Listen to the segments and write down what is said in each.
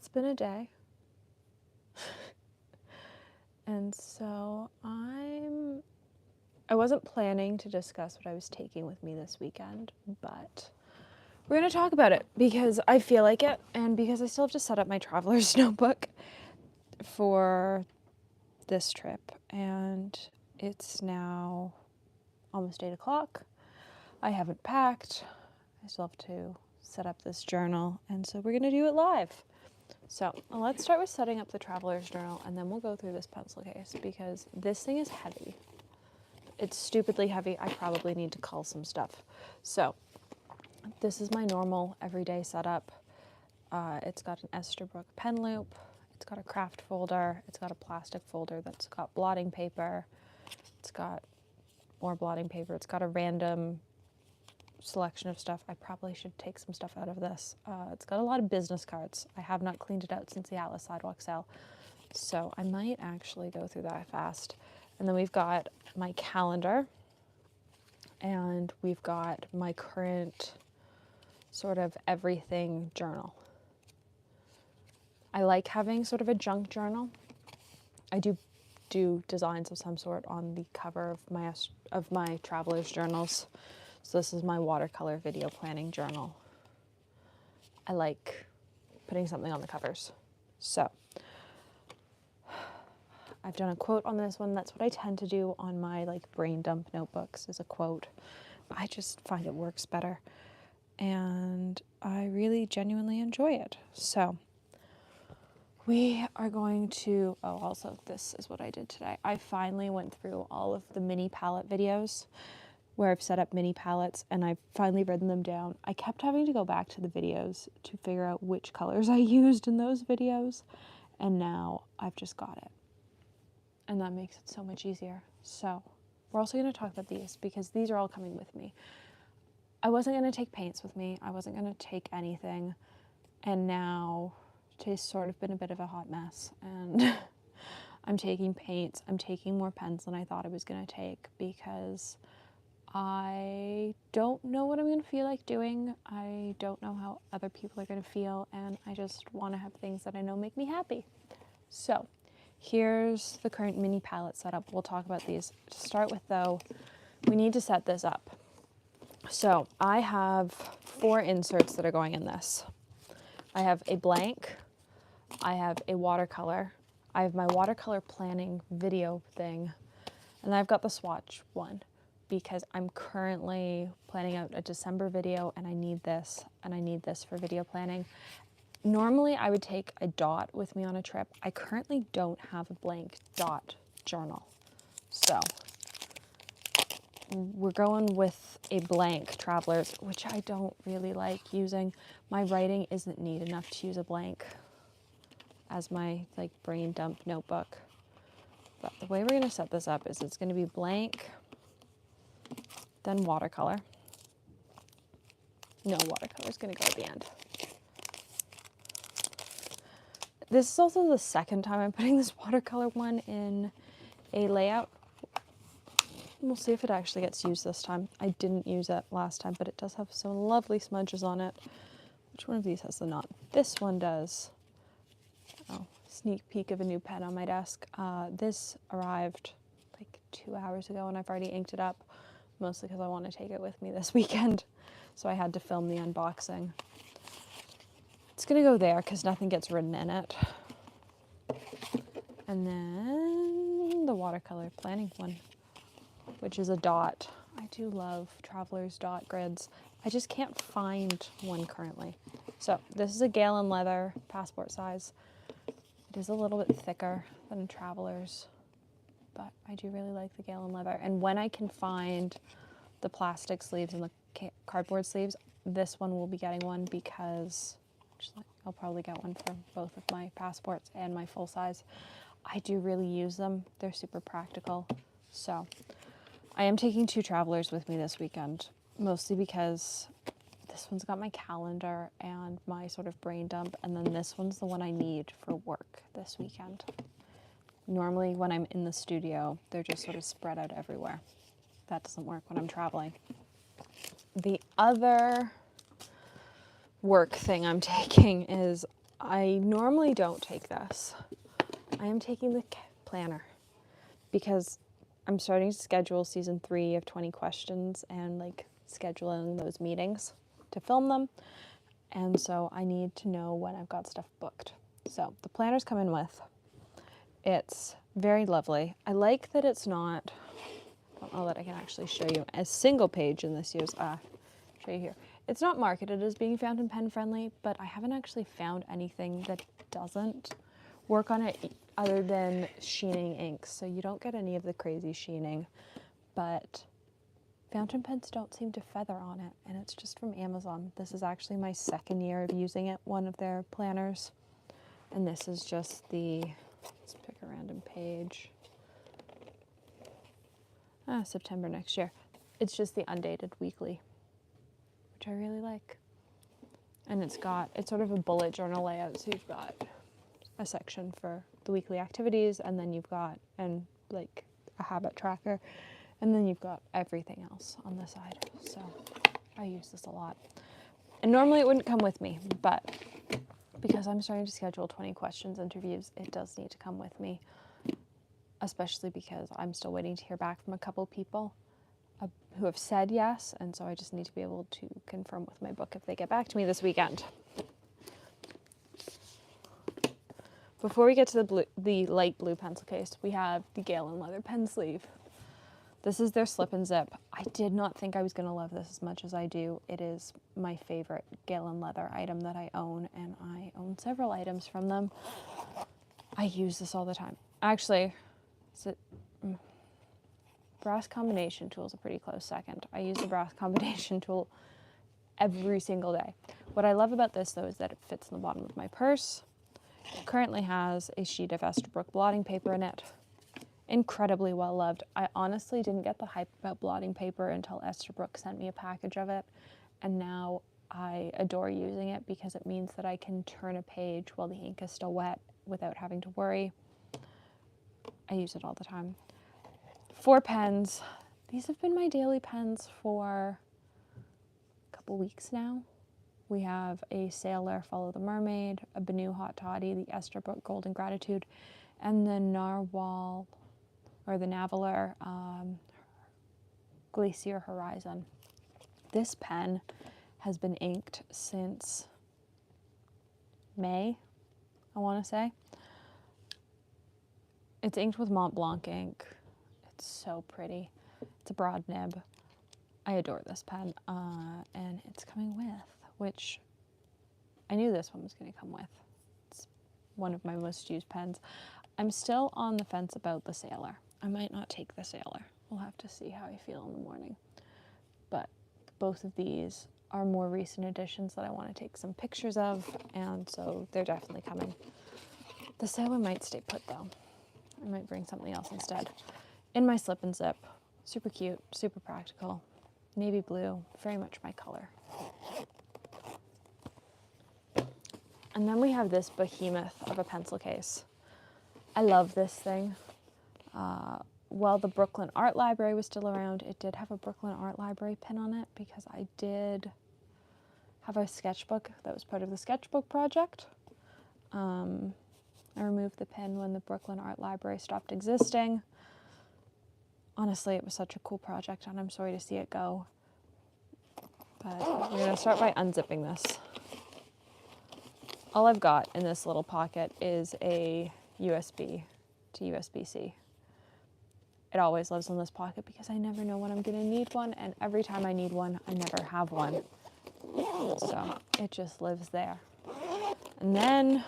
It's been a day. And so I wasn't planning to discuss what I was taking with me this weekend, but we're going to talk about it because I feel like it and because I still have to set up my traveler's notebook for this trip. And it's now almost 8 o'clock. I haven't packed. I still have to set up this journal. And so we're going to do it live. So let's start with setting up the traveler's journal, and then we'll go through this pencil case because this thing is heavy. It's stupidly heavy. I probably need to cull some stuff. So this is my normal everyday setup. It's got an Esterbrook pen loop. It's got a craft folder. It's got a plastic folder that's got blotting paper. It's got more blotting paper. It's got a random selection of stuff. I probably should take some stuff out of this. It's got a lot of business cards. I have not cleaned it out since the Atlas Sidewalk sale, so I might actually go through that fast. And then we've got my calendar, and we've got my current sort of everything journal. I like having sort of a junk journal. I do designs of some sort on the cover of my traveler's journals. So this is my watercolor video planning journal. I like putting something on the covers. So I've done a quote on this one. That's what I tend to do on my like brain dump notebooks, is a quote. I just find it works better. And I really genuinely enjoy it. So we are going to, also this is what I did today. I finally went through all of the mini palette videos where I've set up mini palettes, and I've finally written them down. I kept having to go back to the videos to figure out which colors I used in those videos, and now I've just got it. And that makes it so much easier. So we're also going to talk about these because these are all coming with me. I wasn't going to take paints with me. I wasn't going to take anything. And now today's sort of been a bit of a hot mess, and I'm taking paints. I'm taking more pens than I thought I was going to take because I don't know what I'm going to feel like doing. I don't know how other people are going to feel, and I just want to have things that I know make me happy. So here's the current mini palette setup. We'll talk about these. To start with, though, we need to set this up. So I have 4 inserts that are going in this. I have a blank, I have a watercolor, I have my watercolor planning video thing, and I've got the swatch one because I'm currently planning out a December video, and I need this, and I need this for video planning. Normally I would take a dot with me on a trip. I currently don't have a blank dot journal, so we're going with a blank Travelers, which I don't really like using. My writing isn't neat enough to use a blank as my like brain dump notebook. But the way we're going to set this up is it's going to be blank, then watercolor. No, watercolor is going to go at the end. This is also the second time I'm putting this watercolor one in a layout. We'll see if it actually gets used this time. I didn't use it last time, but it does have some lovely smudges on it. Which one of these has the knot? This one does. Oh, sneak peek of a new pen on my desk. This arrived like 2 hours ago, and I've already inked it up, mostly because I want to take it with me this weekend. So I had to film the unboxing. It's going to go there because nothing gets written in it. And then the watercolor planning one, which is a dot. I do love Traveler's dot grids. I just can't find one currently. So this is a Galen leather passport size. It is a little bit thicker than Traveler's, but I do really like the Galen leather. And when I can find the plastic sleeves and the cardboard sleeves, this one will be getting one because I'll probably get one for both of my passports and my full size. I do really use them. They're super practical. So I am taking 2 Travelers with me this weekend, mostly because this one's got my calendar and my sort of brain dump, and then this one's the one I need for work this weekend. Normally when I'm in the studio, they're just sort of spread out everywhere. That doesn't work when I'm traveling. The other work thing I'm taking is I normally don't take this. I am taking the planner because I'm starting to schedule season 3 of 20 questions and like scheduling those meetings to film them. And so I need to know when I've got stuff booked. So the planner's come in with. It's very lovely. I like that it's not, I don't know that I can actually show you a single page in this year's, show you here. It's not marketed as being fountain pen friendly, but I haven't actually found anything that doesn't work on it other than sheening inks. So you don't get any of the crazy sheening, but fountain pens don't seem to feather on it, and it's just from Amazon. This is actually my second year of using it, one of their planners. And this is just the, let's pick a random page. September next year. It's just the undated weekly, which I really like. And it's sort of a bullet journal layout, so you've got a section for the weekly activities, and then you've got, and like a habit tracker, and then you've got everything else on the side. So I use this a lot. And normally it wouldn't come with me, but because I'm starting to schedule 20 questions interviews, it does need to come with me, especially because I'm still waiting to hear back from a couple people who have said yes, and so I just need to be able to confirm with my book if they get back to me this weekend. Before we get to the light blue pencil case, we have the Galen leather pen sleeve. This is their slip and zip. I did not think I was going to love this as much as I do. It is my favorite Galen leather item that I own, and I own several items from them. I use this all the time. Actually, brass combination tool is a pretty close second. I use the brass combination tool every single day. What I love about this, though, is that it fits in the bottom of my purse. It currently has a sheet of Esterbrook blotting paper in it. Incredibly well loved. I honestly didn't get the hype about blotting paper until Esterbrook sent me a package of it, and now I adore using it because it means that I can turn a page while the ink is still wet without having to worry. I use it all the time. 4 pens. These have been my daily pens for a couple weeks now. We have a Sailor Follow the Mermaid, a Benu Hot Toddy, the Esterbrook Golden Gratitude, and the Narwhal, or the Navaler Glacier Horizon. This pen has been inked since May, I want to say. It's inked with Mont Blanc ink. It's so pretty. It's a broad nib. I adore this pen, and it's coming with, which I knew this one was going to come with. It's one of my most used pens. I'm still on the fence about the Sailor. I might not take the Sailor. We'll have to see how I feel in the morning. But both of these are more recent additions that I want to take some pictures of, and so they're definitely coming. The Sailor might stay put, though. I might bring something else instead. In my slip and zip. Super cute, super practical. Navy blue, very much my color. And then we have this behemoth of a pencil case. I love this thing. While the Brooklyn Art Library was still around, it did have a Brooklyn Art Library pin on it because I did have a sketchbook that was part of the sketchbook project. I removed the pin when the Brooklyn Art Library stopped existing. Honestly, it was such a cool project, and I'm sorry to see it go. But we're going to start by unzipping this. All I've got in this little pocket is a USB to USB-C. It always lives in this pocket because I never know when I'm going to need one, and every time I need one, I never have one. So it just lives there. And then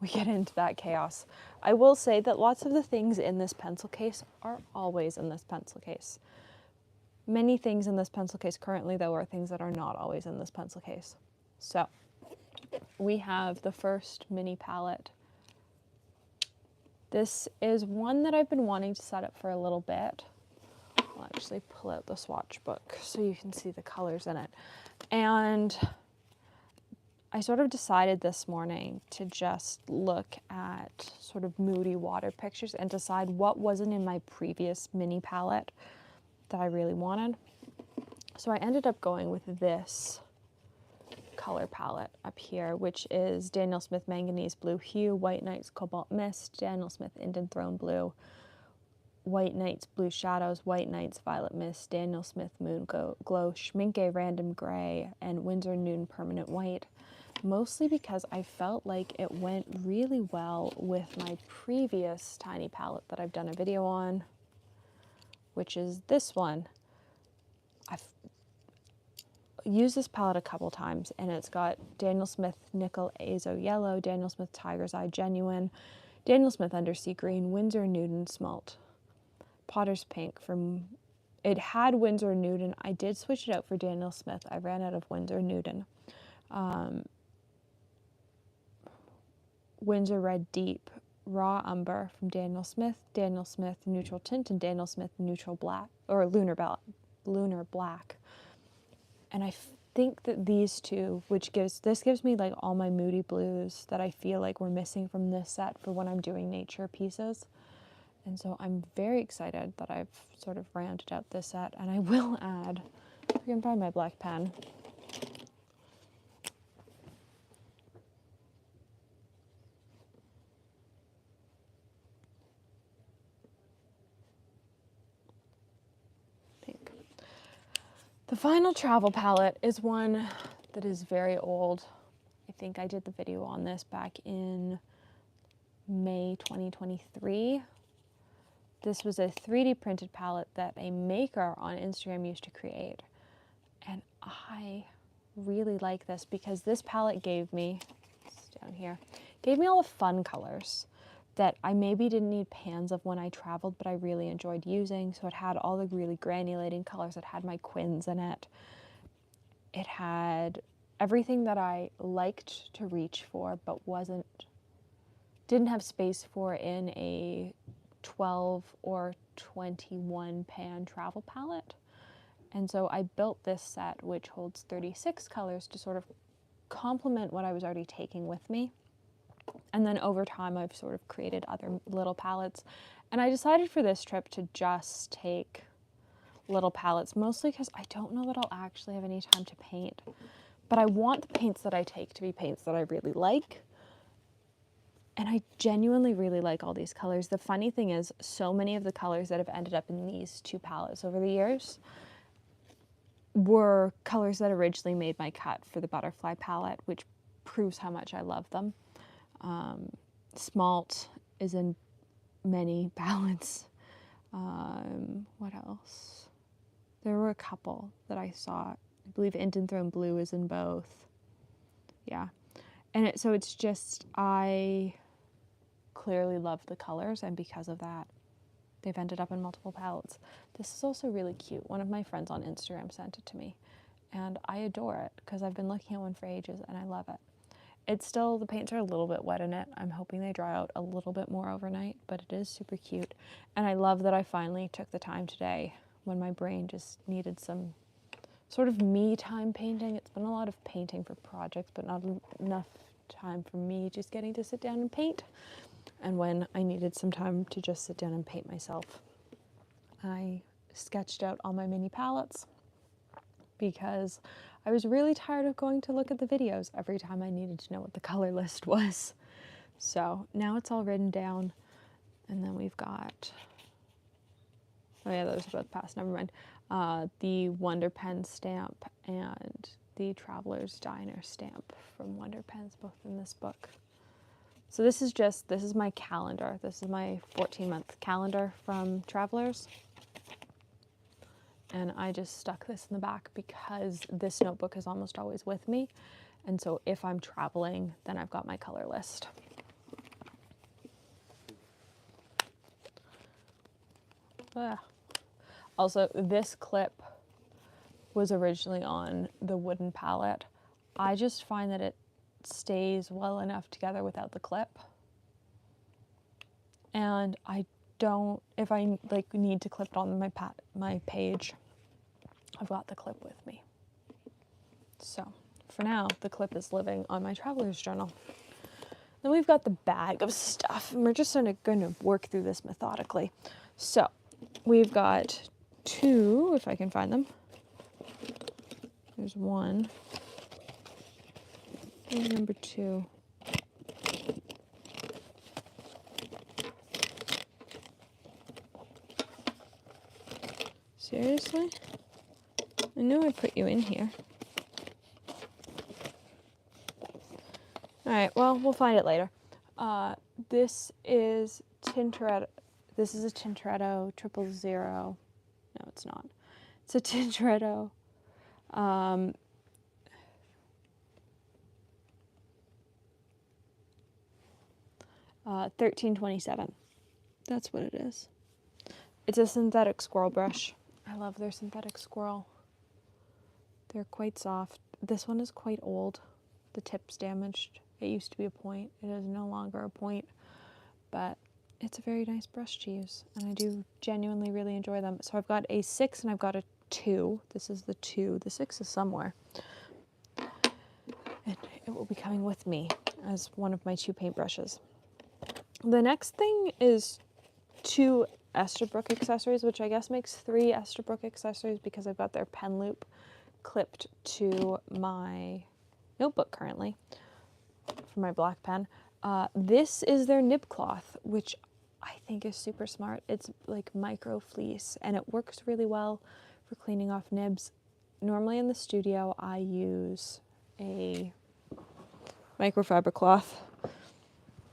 we get into that chaos. I will say that lots of the things in this pencil case are always in this pencil case. Many things in this pencil case currently, though, are things that are not always in this pencil case. So we have the first mini palette. This is one that I've been wanting to set up for a little bit. I'll actually pull out the swatch book so you can see the colors in it. And I sort of decided this morning to just look at sort of moody water pictures and decide what wasn't in my previous mini palette that I really wanted. So I ended up going with this color palette up here, which is Daniel Smith Manganese Blue Hue, White Nights Cobalt Mist, Daniel Smith Indian Throne Blue, White Nights Blue Shadows, White Nights Violet Mist, Daniel Smith Moon Glow, Schmincke Random Gray, and Winsor Newton Permanent White. Mostly because I felt like it went really well with my previous tiny palette that I've done a video on, which is this one. I've used this palette a couple times, and it's got Daniel Smith Nickel Azo Yellow, Daniel Smith Tiger's Eye Genuine, Daniel Smith Undersea Green, Winsor Newton Smalt, Potter's Pink. It had Winsor Newton. I did switch it out for Daniel Smith. I ran out of Winsor Newton. Winsor Red Deep, Raw Umber from Daniel Smith Neutral Tint, and Daniel Smith Neutral Black, or Lunar Black. And I think that these two, this gives me like all my moody blues that I feel like we're missing from this set for when I'm doing nature pieces. And so I'm very excited that I've sort of rounded out this set, and I will add, if I can find my black pen. The final travel palette is one that is very old. I think I did the video on this back in May 2023. This was a 3D printed palette that a maker on Instagram used to create. And I really like this because this palette gave me, it's down here, gave me all the fun colors that I maybe didn't need pans of when I traveled, but I really enjoyed using. So it had all the really granulating colors. It had my quins in it. It had everything that I liked to reach for, but didn't have space for in a 12 or 21 pan travel palette. And so I built this set, which holds 36 colors to sort of complement what I was already taking with me. And then over time, I've sort of created other little palettes. And I decided for this trip to just take little palettes, mostly because I don't know that I'll actually have any time to paint. But I want the paints that I take to be paints that I really like. And I genuinely really like all these colors. The funny thing is, so many of the colors that have ended up in these two palettes over the years were colors that originally made my cut for the butterfly palette, which proves how much I love them. Smalt is in many palettes. What else? There were a couple that I saw. I believe Indian Throne Blue is in both. Yeah. And so it's just, I clearly love the colors, and because of that, they've ended up in multiple palettes. This is also really cute. One of my friends on Instagram sent it to me, and I adore it because I've been looking at one for ages and I love it. It's still, the paints are a little bit wet in it. I'm hoping they dry out a little bit more overnight, but it is super cute. And I love that I finally took the time today when my brain just needed some sort of me time painting. It's been a lot of painting for projects, but not enough time for me just getting to sit down and paint. And when I needed some time to just sit down and paint myself, I sketched out all my mini palettes because I was really tired of going to look at the videos every time I needed to know what the color list was. So now it's all written down. And then we've got, oh yeah, those are both past, never mind. The Wonder Pen stamp and the Traveler's Diner stamp from Wonder Pens, both in this book. So this is my calendar. This is my 14-month calendar from Travelers. And I just stuck this in the back because this notebook is almost always with me. And so if I'm traveling, then I've got my color list. Also, this clip was originally on the wooden palette. I just find that it stays well enough together without the clip. And I don't, if I like need to clip it on my page, I've got the clip with me. So for now, the clip is living on my traveler's journal. Then we've got the bag of stuff, and we're just going to work through this methodically. So we've got two, if I can find them. There's one. Number 2. Seriously? I knew I put you in here. Alright, well, we'll find it later. This is Tintoretto. This is a Tintoretto 000. No, it's not. It's a Tintoretto 1327. That's what it is. It's a synthetic squirrel brush. I love their synthetic squirrel. They're quite soft. This one is quite old. The tip's damaged. It used to be a point. It is no longer a point. But it's a very nice brush to use. And I do genuinely really enjoy them. So I've got a 6 and I've got a 2. This is the 2. The 6 is somewhere. And it will be coming with me as one of my 2 paintbrushes. The next thing is 2 Esterbrook accessories, which I guess makes 3 Esterbrook accessories because I've got their pen loop clipped to my notebook currently for my black pen. This is their nib cloth, which I think is super smart. It's like micro fleece and it works really well for cleaning off nibs. Normally in the studio I use a microfiber cloth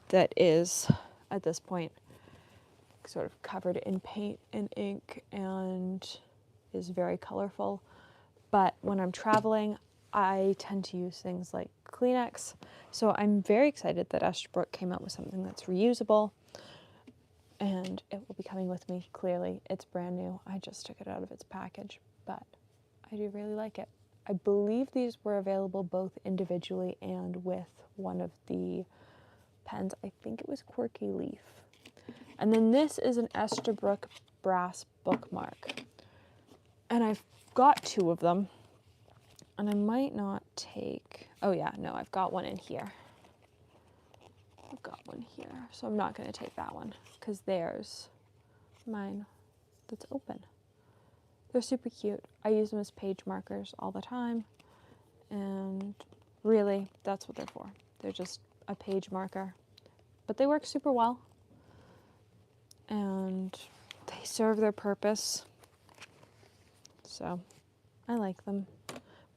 that is at this point sort of covered in paint and ink and is very colorful. But when I'm traveling, I tend to use things like Kleenex. So I'm very excited that Esterbrook came out with something that's reusable. And it will be coming with me, clearly. It's brand new. I just took it out of its package, but I do really like it. I believe these were available both individually and with one of the pens. I think it was Quirky Leaf. And then this is an Esterbrook brass bookmark. And I've got 2 of them. And I might not take... Oh yeah, no, I've got one in here. I've got one here. So I'm not going to take that one because there's mine that's open. They're super cute. I use them as page markers all the time. And really, that's what they're for. They're just a page marker. But they work super well. And they serve their purpose. So I like them.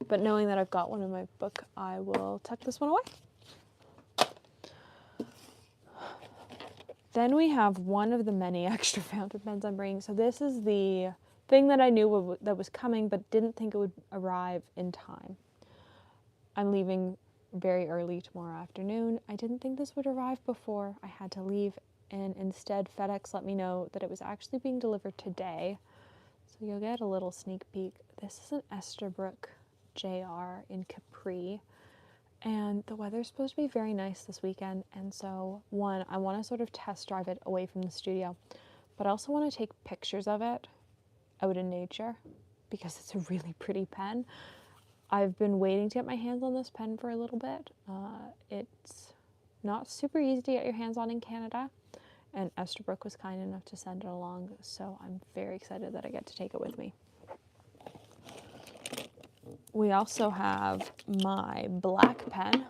But knowing that I've got one in my book, I will tuck this one away. Then we have one of the many extra fountain pens I'm bringing. So this is the thing that I knew that was coming, but didn't think it would arrive in time. I'm leaving very early tomorrow afternoon. I didn't think this would arrive before I had to leave, and instead FedEx let me know that it was actually being delivered today. So you'll get a little sneak peek. This is an Esterbrook JR in Capri, and the weather's supposed to be very nice this weekend, and so one, I want to sort of test drive it away from the studio, but I also want to take pictures of it out in nature because it's a really pretty pen. I've been waiting to get my hands on this pen for a little bit. It's not super easy to get your hands on in Canada, and Esterbrook was kind enough to send it along, so I'm very excited that I get to take it with me. We also have my black pen,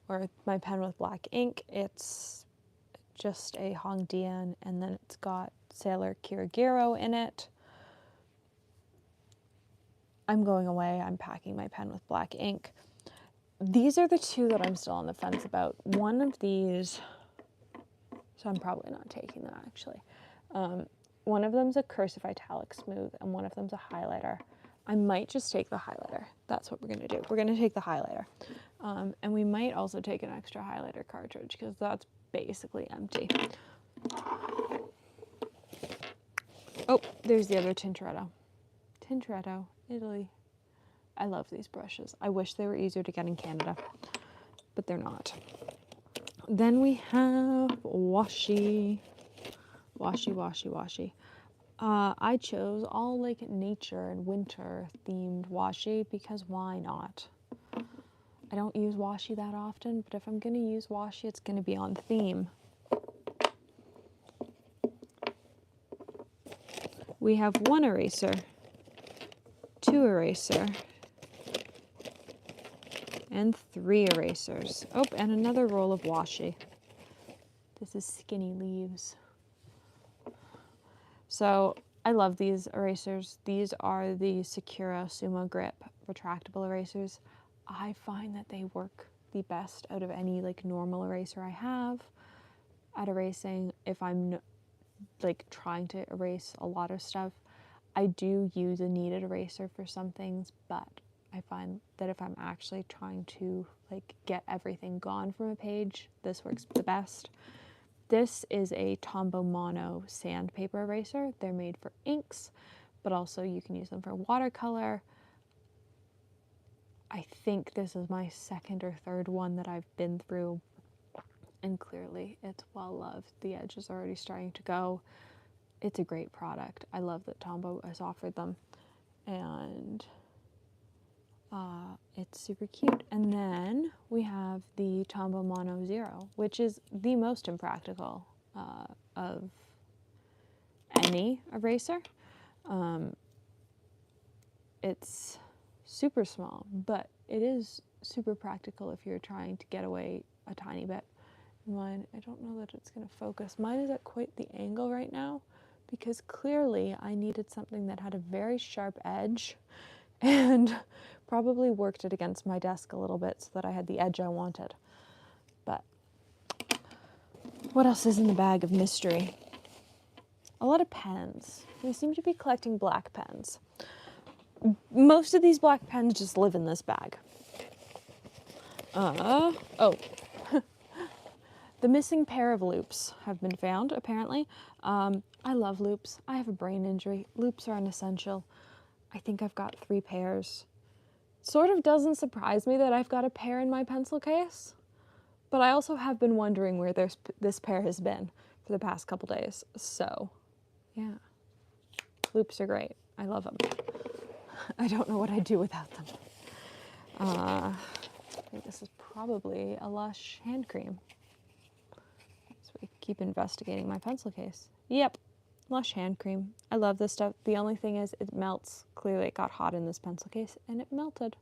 or my pen with black ink. It's just a Hongdian, and then it's got Sailor Kirigiro in it. I'm going away. I'm packing my pen with black ink. These are the 2 that I'm still on the fence about. One of these, so I'm probably not taking them actually. One of them's a cursive italic smooth, and one of them's a highlighter. I might just take the highlighter. That's what we're going to do. We're going to take the highlighter. And we might also take an extra highlighter cartridge because that's basically empty. Oh, there's the other Tintoretto. Tintoretto, Italy. I love these brushes. I wish they were easier to get in Canada, but they're not. Then we have washi. Washi, washi, washi. I chose all like nature and winter themed washi because why not? I don't use washi that often, but if I'm going to use washi, it's going to be on theme. We have 1 eraser, 2 eraser, and 3 erasers. Oh, and another roll of washi. This is Skinny Leaves. So I love these erasers. These are the Sakura Sumo Grip retractable erasers. I find that they work the best out of any like normal eraser I have at erasing. If I'm like trying to erase a lot of stuff, I do use a kneaded eraser for some things, but I find that if I'm actually trying to like get everything gone from a page, this works the best. This is a Tombow Mono sandpaper eraser. They're made for inks, but also you can use them for watercolor. I think this is my 2nd or 3rd one that I've been through, and clearly it's well loved. The edge is already starting to go. It's a great product. I love that Tombow has offered them, and it's super cute. And then we have the Tombow Mono Zero, which is the most impractical of any eraser. It's super small, but it is super practical if you're trying to get away a tiny bit. Mine, I don't know that it's going to focus. Mine is at quite the angle right now because clearly I needed something that had a very sharp edge and probably worked it against my desk a little bit so that I had the edge I wanted. But what else is in the bag of mystery? A lot of pens. We seem to be collecting black pens. Most of these black pens just live in this bag. Oh. The missing pair of loops have been found, apparently. I love loops. I have a brain injury. Loops are an essential. I think I've got 3 pairs. Sort of doesn't surprise me that I've got a pair in my pencil case, but I also have been wondering where this pair has been for the past couple days. So, yeah. Loops are great. I love them. I don't know what I'd do without them. I think this is probably a Lush hand cream. So we keep investigating my pencil case. Yep, Lush hand cream. I love this stuff. The only thing is it melts. Clearly it got hot in this pencil case and it melted.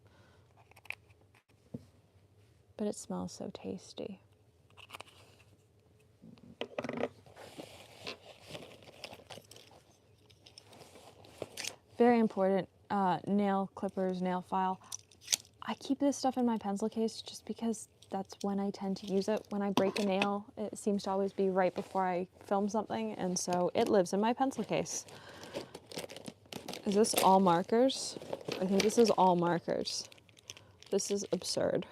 But it smells so tasty. Very important, nail clippers, nail file. I keep this stuff in my pencil case just because that's when I tend to use it. When I break a nail, it seems to always be right before I film something, and so it lives in my pencil case. Is this all markers? I think this is all markers. This is absurd.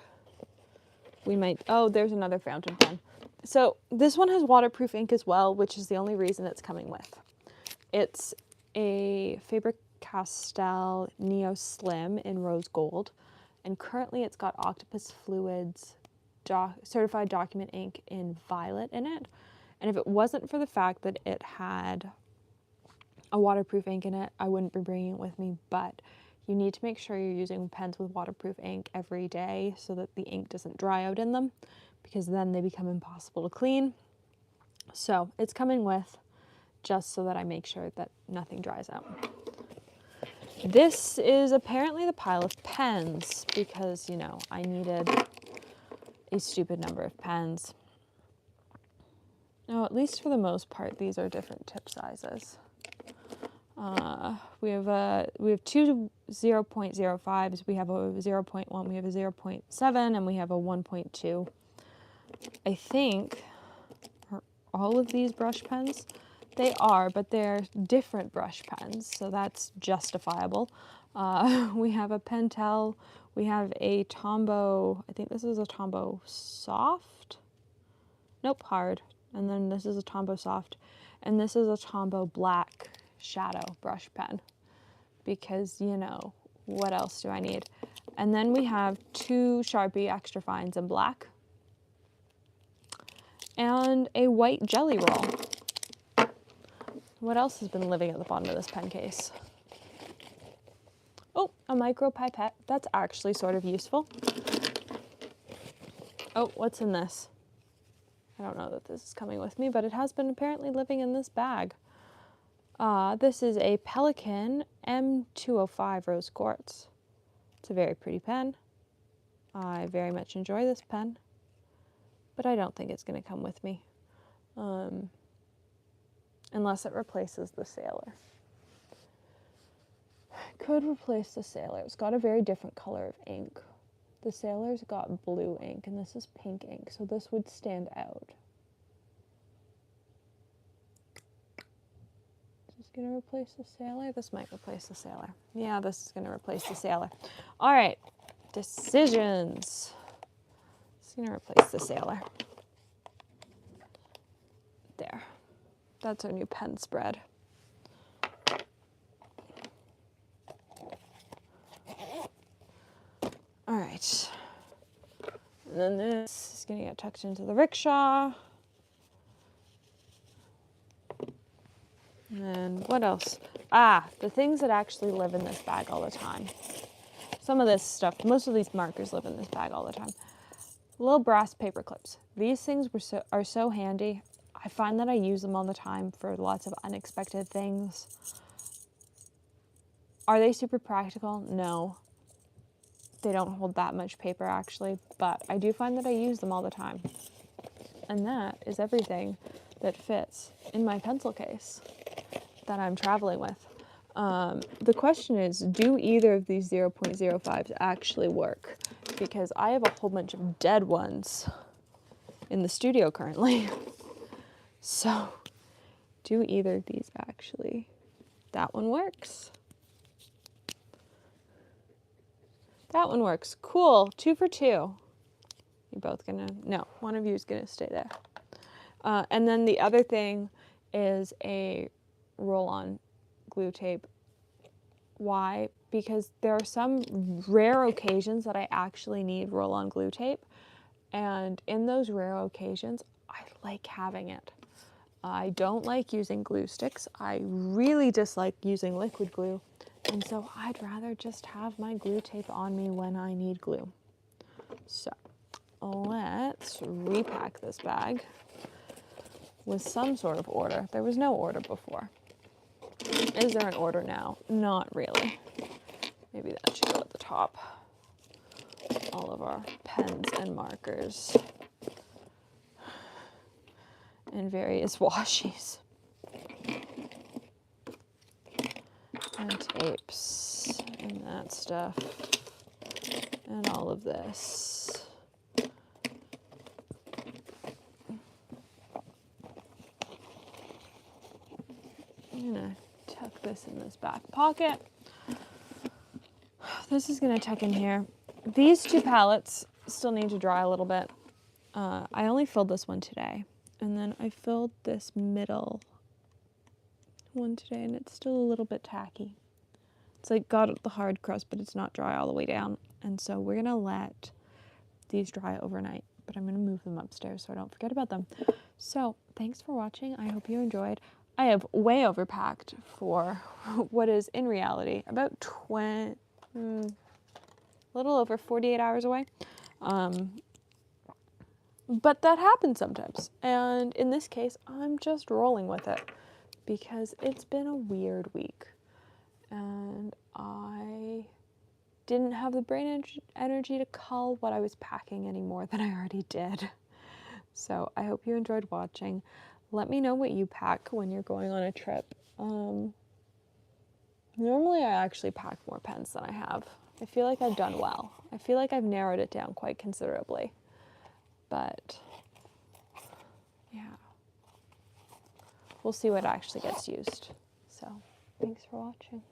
We might, oh, there's another fountain pen. So this one has waterproof ink as well, which is the only reason it's coming with. It's a Faber-Castell Neo Slim in rose gold, and currently it's got Octopus Fluids certified document ink in violet in it. And if it wasn't for the fact that it had a waterproof ink in it, I wouldn't be bringing it with me, but you need to make sure you're using pens with waterproof ink every day so that the ink doesn't dry out in them, because then they become impossible to clean. So it's coming with, just so that I make sure that nothing dries out. This is apparently the pile of pens because, you know, I needed a stupid number of pens. No, at least for the most part, these are different tip sizes. We have 2 0.05s, we have a 0.1, we have a 0.7, and we have a 1.2. I think, are all of these brush pens? They are, but they're different brush pens, so that's justifiable. We have a Pentel, we have a Tombow, I think this is a Tombow Soft? Nope, Hard. And then this is a Tombow Soft, and this is a Tombow Black Shadow brush pen, because, you know, what else do I need? And then we have 2 Sharpie Extra Fines in black, and a white Jelly Roll. What else has been living at the bottom of this pen case? Oh, a micro pipette. That's actually sort of useful. Oh, what's in this? I don't know that this is coming with me, but it has been apparently living in this bag. This is a Pelikan M205 Rose Quartz. It's a very pretty pen. I very much enjoy this pen, but I don't think it's going to come with me unless it replaces the Sailor. Could replace the Sailor. It's got a very different color of ink. The Sailor's got blue ink, and this is pink ink, so this would stand out. Is this going to replace the Sailor? This might replace the Sailor. Yeah, this is going to replace the Sailor. All right, decisions. It's going to replace the Sailor. There. That's our new pen spread. All right. And then this is going to get tucked into the rickshaw. And what else? Ah, the things that actually live in this bag all the time. Some of this stuff, most of these markers live in this bag all the time. Little brass paper clips. These things are so handy. I find that I use them all the time for lots of unexpected things. Are they super practical? No. They don't hold that much paper actually, but I do find that I use them all the time. And that is everything that fits in my pencil case that I'm traveling with. The question is, do either of these 0.05s actually work? Because I have a whole bunch of dead ones in the studio currently. So, do either of these actually? That one works. That one works. Cool. 2 for 2. You're both gonna, no, one of you is gonna stay there. And then the other thing is a roll-on glue tape. Why? Because there are some rare occasions that I actually need roll-on glue tape. And in those rare occasions, I like having it. I don't like using glue sticks. I really dislike using liquid glue. And so I'd rather just have my glue tape on me when I need glue. So let's repack this bag with some sort of order. There was no order before. Is there an order now? Not really. Maybe that should go at the top. All of our pens and markers and various washies and tapes and that stuff and all of this. I'm gonna tuck this in this back pocket. This is gonna tuck in here. These 2 palettes still need to dry a little bit. I only filled this one today, and then I filled this middle one today, and it's still a little bit tacky. It's like got the hard crust, but it's not dry all the way down. And so we're gonna let these dry overnight, but I'm gonna move them upstairs so I don't forget about them. So thanks for watching. I hope you enjoyed. I have way overpacked for what is in reality about a little over 48 hours away. But that happens sometimes. And in this case, I'm just rolling with it because it's been a weird week. And I didn't have the brain energy to cull what I was packing any more than I already did. So I hope you enjoyed watching. Let me know what you pack when you're going on a trip. Normally I actually pack more pens than I have. I feel like I've done well. I feel like I've narrowed it down quite considerably. But yeah, we'll see what actually gets used. So thanks for watching.